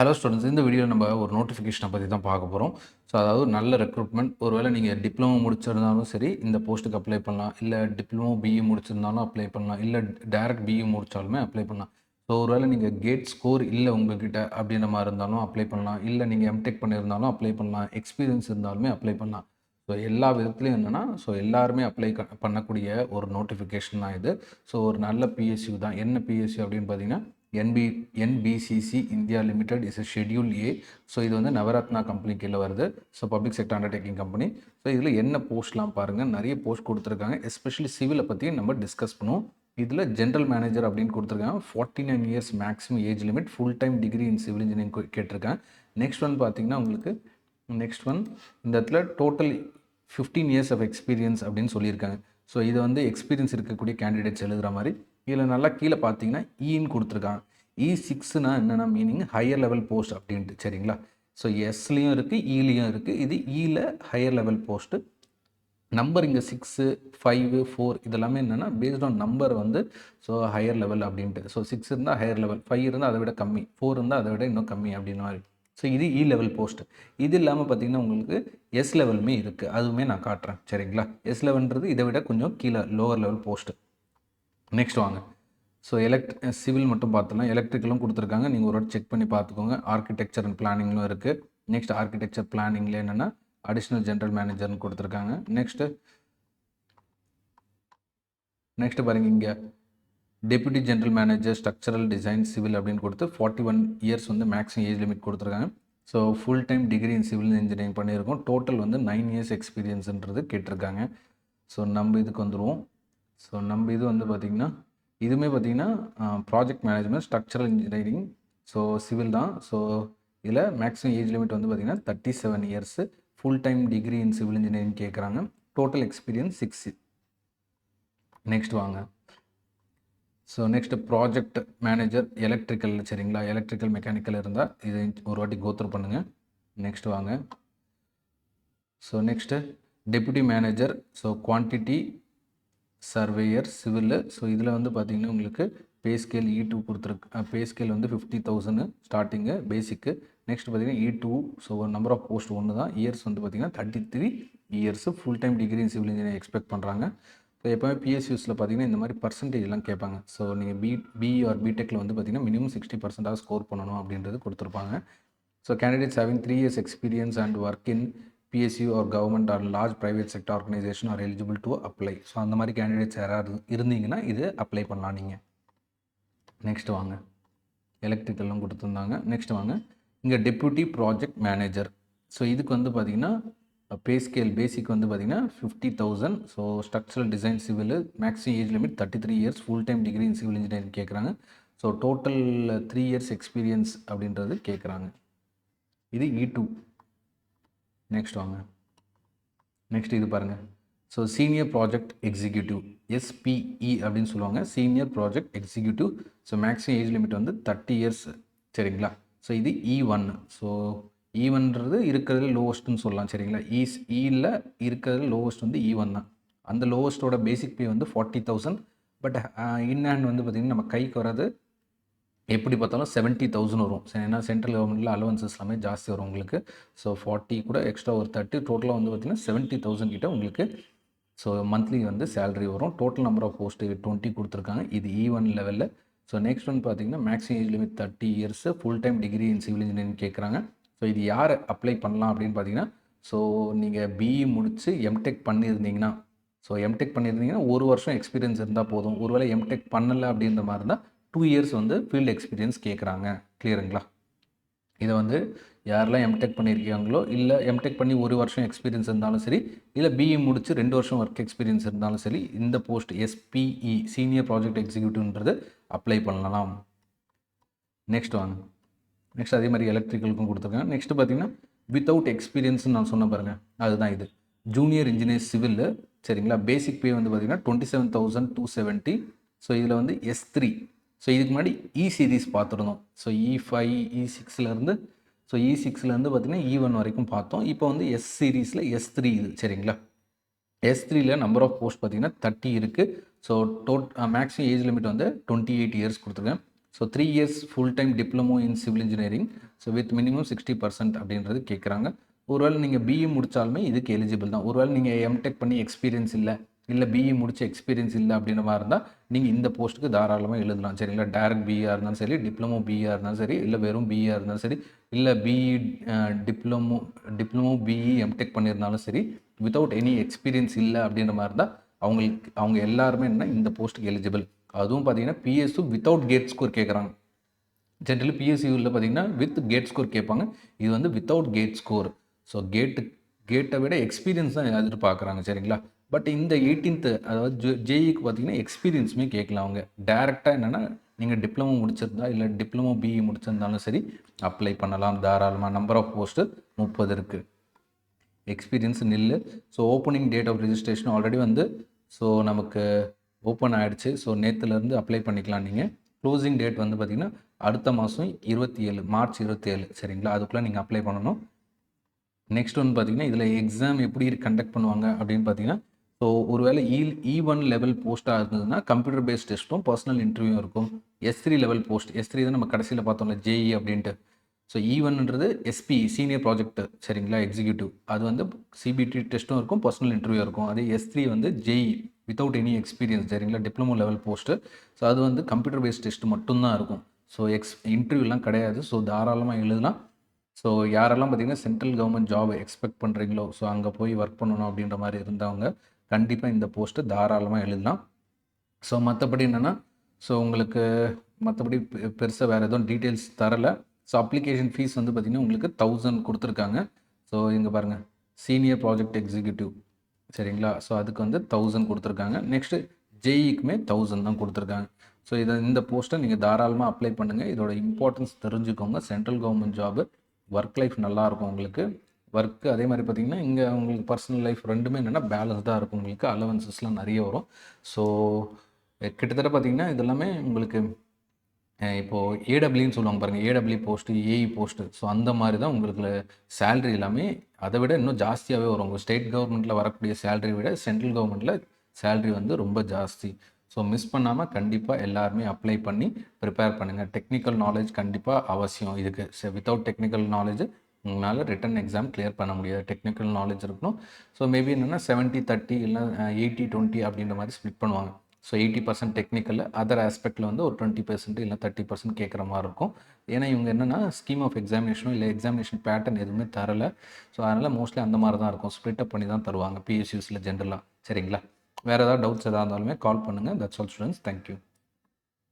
Hello students, இந்த வீடியோவில் நம்ம ஒரு நோட்டிஃபிகேஷனை பற்றி தான் பார்க்க போகிறோம். ஸோ அதாவது நல்ல ரெக்ரூட்மெண்ட். ஒருவேளை நீங்கள் டிப்ளமோ முடிச்சிருந்தாலும் சரி இந்த போஸ்ட்டுக்கு அப்ளை பண்ணலாம், இல்லை டிப்ளமோ பிஇ முடிச்சிருந்தாலும் அப்ளை பண்ணலாம், இல்லை டேரக்ட் பிஇ முடித்தாலுமே அப்ளை பண்ணலாம். ஸோ ஒருவேளை நீங்கள் கேட் ஸ்கோர் இல்லை உங்ககிட்ட அப்படின்ற மாதிரி இருந்தாலும் அப்ளை பண்ணலாம், இல்லை நீங்கள் எம்டெக் பண்ணியிருந்தாலும் அப்ளை பண்ணலாம், எக்ஸ்பீரியன்ஸ் இருந்தாலுமே அப்ளை பண்ணலாம். ஸோ எல்லா விதத்துலையும் என்னென்னா எல்லாருமே அப்ளை பண்ணக்கூடிய ஒரு நோட்டிஃபிகேஷன் தான் இது. ஸோ ஒரு நல்ல பிஎஸ்யூ தான். என்ன பிஎஸ்யூ அப்படின்னு பார்த்தீங்கன்னா NBCC India limited is schedule A. So இது வந்து நவரத்னா கம்பெனி கீழே வருது. So public sector undertaking company. So இதில் என்ன போஸ்ட்லாம் பாருங்கள், நிறைய போஸ்ட் கொடுத்துருக்காங்க. எஸ்பெஷலி சிவிலை பற்றி நம்ம டிஸ்கஸ் பண்ணுவோம். இதில் ஜென்ரல் மேனேஜர் அப்படின்னு கொடுத்துருக்காங்க. 49 years maximum age limit, full time degree in civil engineering கேட்டிருக்காங்க. நெக்ஸ்ட் ஒன் பார்த்தீங்கன்னா உங்களுக்கு இந்த இடத்துல டோட்டல் 15 இயர்ஸ் ஆஃப் எக்ஸ்பீரியன்ஸ் அப்படின்னு சொல்லியிருக்காங்க. ஸோ இது வந்து எக்ஸ்பீரியன்ஸ் இருக்கக்கூடிய கேண்டிடேட்ஸ் எழுதுகிற மாதிரி. இதில் நல்லா கீழே பார்த்தீங்கன்னா ஈன்னு கொடுத்துருக்காங்க. E6னா என்னென்னா மீனிங் ஹையர் லெவல் போஸ்ட் அப்படின்ட்டு, சரிங்களா? ஸோ எஸ்லேயும் இருக்குது, ஈலையும் இருக்குது. இது ஈயில் ஹையர் லெவல் போஸ்ட்டு. நம்பர் இங்கே 6, 5, 4 இதெல்லாமே என்னென்னா பேஸ்ட் ஆன் நம்பர் வந்து ஸோ ஹையர் லெவல் அப்படின்ட்டு. ஸோ 6 இருந்தால் ஹையர் லெவல், 5 இருந்தால் அதை விட கம்மி, 4 இருந்தால் அதை விட இன்னும் கம்மி அப்படின்னு மாதிரி. ஸோ இது இ லெவல் போஸ்ட்டு. இது இல்லாமல் பார்த்திங்கன்னா உங்களுக்கு எஸ் லெவலுமே இருக்குது, அதுவுமே நான் காட்டுறேன், சரிங்களா? எஸ் லெவல்ன்றது இதை விட கொஞ்சம் கீழே லோவர் லெவல் போஸ்ட்டு. நெக்ஸ்ட் வாங்க. ஸோ சிவில் மட்டும் பார்த்துலாம், எலக்ட்ரிக்கலும் கொடுத்துருக்காங்க. நீங்கள் ஒரு வாட்டி செக் பண்ணி பார்த்துக்கோங்க. ஆர்கிடெக்சர் அண்ட் பிளானிங்லும் இருக்குது. நெக்ஸ்ட் ஆர்கிடெக்சர் பிளானிங்கில் என்னென்னா அடிஷ்னல் ஜென்ரல் மேனேஜர்னு கொடுத்துருக்காங்க. நெக்ஸ்ட்டு பாருங்கள், இங்கே deputy general manager structural design civil அப்படின்னு கொடுத்து 41 இயர்ஸ் வந்து மேக்ஸிமம் ஏஜ் லிமிட் கொடுத்துருக்காங்க. So full time degree in civil engineering பண்ணியிருக்கோம். டோட்டல் வந்து 9 இயர்ஸ் எக்ஸ்பீரியன்ஸுன்றது கேட்டிருக்காங்க. ஸோ நம்ம இதுக்கு வந்துடுவோம். ஸோ நம்ம இது வந்து பார்த்திங்கன்னா இதுவுமே பார்த்திங்கன்னா project management structural engineering, so civil தான். ஸோ இதில் மேக்ஸிமம் ஏஜ் லிமிட் வந்து பார்த்திங்கன்னா 37 years, full time degree in civil engineering கேட்குறாங்க. Total experience 6. நெக்ஸ்ட் வாங்க. So next project manager electrical, சரிங்களா? எலக்ட்ரிக்கல் மெக்கானிக்கல் இருந்தால் இதை ஒரு வாட்டி கோத்ரூ பண்ணுங்கள். நெக்ஸ்ட் வாங்க. So next deputy manager, so quantity surveyor civil. So இதில் வந்து பார்த்திங்கன்னா உங்களுக்கு பே ஸ்கேல் E2 கொடுத்துருக்கு. பே ஸ்கேல் வந்து 50,000 ஸ்டார்டிங்கு பேசிக்கு. நெக்ஸ்ட் பார்த்திங்கன்னா E2. So number of post ஒன்று தான். இயர்ஸ் வந்து பார்த்திங்கன்னா 33 years, full time degree in civil engineering expect பண்ணுறாங்க. ஸோ எப்போவுமே பிஎஸ்யூஸில் பார்த்திங்கன்னா இந்த மாதிரி பர்சன்டேஜ்லாம் கேட்பாங்க. ஸோ நீங்கள் பிஇ ஆர் பிடெக்கில் வந்து பார்த்திங்கன்னா மினிமம் 60% ஸ்கோர் பண்ணணும் அப்படின்றது கொடுத்துருப்பாங்க. So candidates having 3 years experience and work in PSU or government or large private sector organization are eligible to apply. So அந்த மாதிரி கேண்டிடேட்ஸ் யாராவது இருந்தீங்கன்னா இது அப்ளை பண்ணலாம் நீங்கள். நெக்ஸ்ட் வாங்க. எலக்ட்ரிக்கல்லாம் கொடுத்துருந்தாங்க. நெக்ஸ்ட் வாங்க. இங்கே டெப்யூட்டி ப்ராஜெக்ட் மேனேஜர். ஸோ இதுக்கு வந்து பார்த்திங்கன்னா பே ஸ்கேல் பேசிக் வந்து பார்த்திங்கன்னா 50,000. So structural design civil, maximum age limit 33 years, full time degree in civil engineering கேட்குறாங்க. ஸோ டோட்டல் 3 இயர்ஸ் எக்ஸ்பீரியன்ஸ் அப்படின்றது கேட்குறாங்க. இது E2. நெக்ஸ்ட் வாங்க. நெக்ஸ்ட் இது பாருங்கள். So senior project executive, SPE அப்படின்னு சொல்லுவாங்க, senior project executive. So maximum age limit வந்து 30 இயர்ஸ், சரிங்களா? ஸோ இது E1. ஸோ E1ன்றது இருக்கிறது லோவஸ்ட்டுன்னு சொல்லலாம், சரிங்களா? ஈயில் இருக்கிறது லோவஸ்ட் வந்து E1 தான். அந்த லோவஸ்ட்டோட பேசிக் பே வந்து 40,000. பட் இன் ஹேண்ட் வந்து பார்த்திங்கன்னா நம்ம கைக்கு வர்றது எப்படி பார்த்தாலும் 70,000 வரும். ஏன்னா சென்ட்ரல் கவர்மெண்ட்டில் அலவன்சஸ் எல்லாமே ஜாஸ்தி வரும் உங்களுக்கு. ஸோ 40 கூட எக்ஸ்ட்ரா ஒரு 30, டோட்டலாக வந்து பார்த்திங்கன்னா 70,000 கிட்ட உங்களுக்கு ஸோ மந்த்லி வந்து சேலரி வரும். டோட்டல் நம்பர் ஆஃப் போஸ்ட்டு 20 கொடுத்துருக்காங்க. இது E1 லெவலில். ஸோ நெக்ஸ்ட் ஒன் பார்த்திங்கன்னா maximum age limit 30 years, full time degree in civil engineering கேட்குறாங்க. ஸோ இது யார் அப்ளை பண்ணலாம் அப்படின்னு பார்த்தீங்கன்னா, ஸோ நீங்கள் பிஇ முடித்து எம்டெக் பண்ணியிருந்தீங்கன்னா, ஸோ எம்டெக் பண்ணியிருந்தீங்கன்னா 1 வருஷம் எக்ஸ்பீரியன்ஸ் இருந்தால் போதும். ஒருவேளை எம்டெக் பண்ணலை அப்படின்ற மாதிரி இருந்தால் 2 இயர்ஸ் வந்து ஃபீல்டு எக்ஸ்பீரியன்ஸ் கேட்குறாங்க. கிளியருங்களா? இதை வந்து யாரெல்லாம் எம்டெக் பண்ணியிருக்காங்களோ, இல்லை எம்டெக் பண்ணி 1 வருஷம் எக்ஸ்பீரியன்ஸ் இருந்தாலும் சரி, இல்லை பிஇ முடித்து 2 வருஷம் ஒர்க் எக்ஸ்பீரியன்ஸ் இருந்தாலும் சரி, இந்த போஸ்ட் SPE சீனியர் ப்ராஜெக்ட் எக்ஸிக்யூட்டிவ்ன்றது அப்ளை பண்ணலாம். நெக்ஸ்ட் வாங்க. நெக்ஸ்ட் அதே மாதிரி எலக்ட்ரிக்கலுக்கும் கொடுத்துருக்காங்க. நெக்ஸ்ட் பார்த்திங்கன்னா வித்தவுட் எக்ஸ்பீரியன்ஸ்னு நான் சொன்ன பாருங்கள், அதுதான் இது. ஜூனியர் இன்ஜினியர் சிவில், சரிங்களா? பேசிக் பே வந்து பார்த்திங்கன்னா 27,270. ஸோ இதில் வந்து S3. ஸோ இதுக்கு முன்னாடி E சீரீஸ் பார்த்துருந்தோம். ஸோ E5, E6லேருந்து பார்த்திங்கன்னா E1 வரைக்கும் பார்த்தோம். இப்போ வந்து S சீரீஸில் S3 இது, சரிங்களா? S3ல நம்பர் ஆஃப் போஸ்ட் பார்த்திங்கன்னா 30 இருக்குது. ஸோ மேக்ஸிமம் ஏஜ் லிமிட் வந்து 28 இயர்ஸ் கொடுத்துருக்கேன். So 3 years full time diploma in civil engineering so with minimum 60% அப்படின்றது கேட்குறாங்க. ஒருவேளை நீங்கள் பிஇ முடித்தாலுமே இதுக்கு எலிஜிபிள் தான். ஒருவேளை நீங்கள் எம்டெக் பண்ணி எக்ஸ்பீரியன்ஸ் இல்லை பிஇ முடிச்ச எக்ஸ்பீரியன்ஸ் இல்லை அப்படின்ற மாதிரி இருந்தால் நீங்கள் இந்த போஸ்ட்டுக்கு தாராளமாக எழுதலாம். சரிங்களா, டேரக்ட் பிஇஆர் இருந்தாலும் சரி, டிப்ளமோ பிஇஆர் இருந்தாலும் சரி, இல்லை வெறும் பிஇஆர் இருந்தாலும் சரி, இல்லை பிஇ டிப்ளமோ பிஇ எம்டெக் பண்ணியிருந்தாலும் சரி, வித்தவுட் எனி எக்ஸ்பீரியன்ஸ் இல்லை அப்படின்ற மாதிரி இருந்தால் அவங்க எல்லாருமே என்ன இந்த போஸ்ட்டுக்கு எலிஜிபிள். அதுவும் பார்த்தீங்கன்னா பிஎஸ்ஸு வித்தவுட் கேட் ஸ்கோர் கேட்குறாங்க. ஜென்ரலி பிஎஸ்சியூவில் பார்த்தீங்கன்னா வித் கேட் ஸ்கோர் கேட்பாங்க. இது வந்து வித்தவுட் கேட் ஸ்கோர். ஸோ கேட்டை விட எக்ஸ்பீரியன்ஸ் தான் எதிர்பார்க்குறாங்க. சரிங்களா, பட் இந்த 18th அதாவது ஜேஇக்கு பார்த்தீங்கன்னா எக்ஸ்பீரியன்ஸுமே கேட்கலாம். அவங்க டேரெக்டாக என்னென்னா நீங்கள் டிப்ளமோ முடிச்சிருந்தா இல்லை டிப்ளமோ பிஇ முடிச்சிருந்தாலும் சரி அப்ளை பண்ணலாம் தாராளமாக. நம்பர் ஆஃப் போஸ்ட்டு 30 இருக்குது. எக்ஸ்பீரியன்ஸ் நில்லு. So opening date of registration already வந்து ஸோ நமக்கு ஓப்பன் ஆகிடுச்சு. ஸோ நேற்றுலேருந்து அப்ளை பண்ணிக்கலாம் நீங்கள். க்ளோசிங் டேட் வந்து பார்த்திங்கன்னா அடுத்த மாதம் 27 மார்ச் 27. சரிங்களா, அதுக்குள்ளே நீங்கள் அப்ளை பண்ணணும். நெக்ஸ்ட் ஒன்று பார்த்தீங்கன்னா இதில் எக்ஸாம் எப்படி கண்டக்ட் பண்ணுவாங்க அப்படின்னு பார்த்தீங்கன்னா, ஸோ ஒருவேளை E1 லெவல் போஸ்ட்டாக இருந்ததுன்னா கம்ப்யூட்டர் பேஸ்ட் டெஸ்ட்டும் பர்சனல் இன்டர்வியூ இருக்கும். S3 லெவல் போஸ்ட், S3 தான் நம்ம கடைசியில் பார்த்தோம்ல ஜேஇ அப்படின்ட்டு. ஸோ E1ன்றது எஸ்பி சீனியர் ப்ராஜெக்ட். சரிங்களா, எக்ஸிக்யூட்டிவ். அது வந்து சிபிடி டெஸ்ட்டும் இருக்கும், பர்சனல் இன்டர்வியூ இருக்கும். அதே S3 வந்து ஜேஇ வித்தவுட் எனி எக்ஸ்பீரியன்ஸ். சரிங்களா, டிப்ளமோ லெவல் போஸ்ட்டு. ஸோ அது வந்து கம்ப்யூட்டர் பேஸ்ட் டெஸ்ட் மட்டும்தான் இருக்கும். ஸோ இன்டர்வியூலாம் கிடையாது. ஸோ தாராளமாக எழுதலாம். ஸோ யாரெல்லாம் பார்த்தீங்கன்னா சென்ட்ரல் கவர்மெண்ட் ஜாப் எக்ஸ்பெக்ட் பண்ணுறீங்களோ, ஸோ அங்கே போய் ஒர்க் பண்ணணும் அப்படின்ற மாதிரி இருந்தவங்க கண்டிப்பாக இந்த போஸ்ட்டு தாராளமாக எழுதலாம். ஸோ மற்றபடி என்னென்னா, ஸோ உங்களுக்கு மற்றபடி பெருசாக வேறு எதுவும் டீட்டெயில்ஸ் தரலை. ஸோ அப்ளிகேஷன் ஃபீஸ் வந்து பார்த்திங்கன்னா உங்களுக்கு 1000 கொடுத்துருக்காங்க. ஸோ இங்கே பாருங்கள், சீனியர் ப்ராஜெக்ட் எக்ஸிக்யூட்டிவ். சரிங்களா, ஸோ அதுக்கு வந்து 1000 கொடுத்துருக்காங்க. நெக்ஸ்ட்டு ஜேஇக்குமே 1000 தான் கொடுத்துருக்காங்க. ஸோ இந்த போஸ்ட்டை நீங்கள் தாராளமாக அப்ளை பண்ணுங்கள். இதோட இம்பார்ட்டன்ஸ் தெரிஞ்சுக்கோங்க. Central government job, work life நல்லாயிருக்கும் உங்களுக்கு. ஒர்க்கு அதே மாதிரி பார்த்திங்கன்னா இங்கே உங்களுக்கு பர்சனல் லைஃப் ரெண்டுமே என்னென்னா பேலன்ஸ்டாக இருக்கும். உங்களுக்கு அலவன்சஸ்லாம் நிறைய வரும். ஸோ கிட்டத்தட்ட பார்த்திங்கன்னா இதெல்லாமே உங்களுக்கு இப்போது ஏடபிள்யூன்னு சொல்லுவாங்க பாருங்கள், AW post, AE post. So அந்த மாதிரி தான் உங்களுக்கு சேல்ரி எல்லாமே அதை விட இன்னும் ஜாஸ்தியாகவே வரும். உங்கள் ஸ்டேட் கவர்மெண்ட்டில் வரக்கூடிய சேல்ரி விட சென்ட்ரல் கவர்மெண்ட்டில் சேல்ரி வந்து ரொம்ப ஜாஸ்தி. ஸோ மிஸ் பண்ணாமல் கண்டிப்பாக எல்லாருமே அப்ளை பண்ணி ப்ரிப்பேர் பண்ணுங்கள். டெக்னிக்கல் நாலேஜ் கண்டிப்பாக அவசியம் இதுக்கு. வித்தவுட் டெக்னிக்கல் நாலேஜ் உங்களால் ரிட்டன் எக்ஸாம் கிளியர் பண்ண முடியாது. டெக்னிக்கல் நாலேஜ் இருக்கணும். ஸோ மேபி என்னென்னா 70-30 இல்லை 80-20 அப்படின்ற மாதிரி ஸ்ப்ளிட் பண்ணுவாங்க. ஸோ 80% டெக்னிக்கல், அதர் ஆஸ்பெக்டில் வந்து ஒரு 20% இல்லை 30% கேட்குற மாதிரி இருக்கும். ஏன்னா இவங்க என்னென்னா ஸ்கீம் ஆஃப் எக்ஸாமினேஷனோ இல்லை எக்ஸாமினேஷன் பேட்டர்ன் எதுவுமே தரலை. ஸோ அதனால் மோஸ்ட்லி அந்த மாதிரி தான் இருக்கும். ஸ்ப்ளிட்டப் பண்ணி தான் தருவாங்க பிஎஸ்யூஸில் ஜென்ரலாக. சரிங்களா, வேறு ஏதாவது டவுட்ஸ் எதாக இருந்தாலுமே கால் பண்ணுங்கள். That's all students. தேங்க்யூ.